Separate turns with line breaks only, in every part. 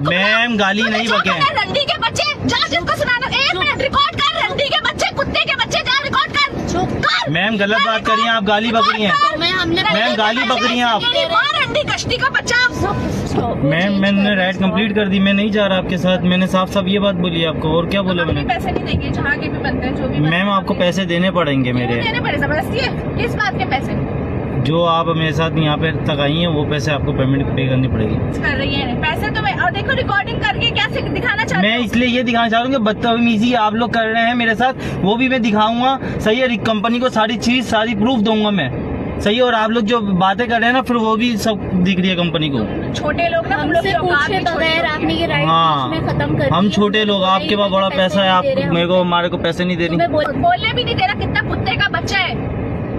Ma'am गाली नहीं बके।
रंडी के बच्चे जा, जिसको सुनाना 1 मिनट रिकॉर्ड कर। रंडी के बच्चे, कुत्ते के बच्चे, जा रिकॉर्ड कर।
मैम गलत बात कर रही हैं आप, गाली बक रही हैं मैम, गाली बक रही हैं आप।
रंडी कश्ती का बच्चा।
मैम मैंने राइट कंप्लीट कर दी, मैं नहीं जा रहा आपके साथ, मैंने साफ साफ ये बात बोली आपको। और क्या बोला मैंने?
पैसे नहीं देंगे, जहाँ के भी बनते हैं जो भी।
मैम आपको पैसे देने पड़ेंगे मेरे।
देने पड़े, जबरदस्ती है। किस बात के पैसे?
जो आप मेरे साथ यहाँ पे तक आई हैं वो पैसे आपको पेमेंट पे करनी पड़ेगी।
कर रही है पैसे तो मैं, और देखो रिकॉर्डिंग करके क्या दिखाना चाहती
मैं इसलिए ये दिखाना चाह रहा हूँ कि बदतमीजी आप लोग कर रहे हैं मेरे साथ, वो भी मैं दिखाऊंगा। सही है, कंपनी को सारी चीज सारी प्रूफ दूंगा मैं। सही है, और आप लोग जो बातें कर रहे हैं ना फिर वो भी सब दिख रही है कंपनी को।
छोटे लोग ना, हम लोग
हमसे पूछे बगैर आपने ये राइट में खत्म कर
हम छोटे लोग, आपके पास बड़ा पैसा है, आप मेरे को हमारे को पैसे नहीं दे रही।
बोलने भी नहीं दे रहा, कितना कुत्ते का बच्चा है।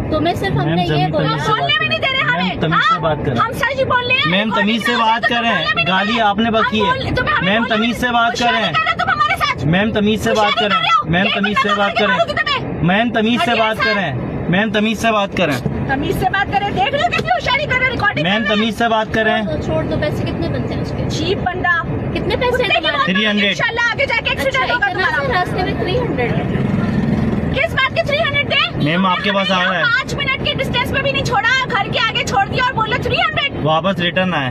तुम्हें सिर्फ हमने ये बोला,
बोलने भी नहीं दे रहे हमें।
तमीज से बात करें
हम सच बोल रहे हैं
मैम, तमीज से बात करें। गाली आपने बकी है मैम, तमीज से बात करें मैम, तमीज से बात करें मैम, तमीज से बात करें मैम, तमीज से बात करें मैम, तमीज से बात करें
तमीज से बात करें। देख लो कितनी होशियारी कर रहे, रिकॉर्डिंग
मैम, तमीज से बात करें।
छोड़ दो। पैसे कितने बनते हैं उसके?
चीप बंदा।
कितने पैसे हैं तुम्हारे?
300।
इंशाल्लाह आगे जाके एक्सीडेंट होगा तुम्हारा।
रास्ते में 300
किस बात के 300 दे?
मैम आपके पास आ रहा है,
5 मिनट के डिस्टेंस पे भी नहीं छोड़ा, घर के आगे छोड़ दिया और बोला 300।
वापस रिटर्न आए।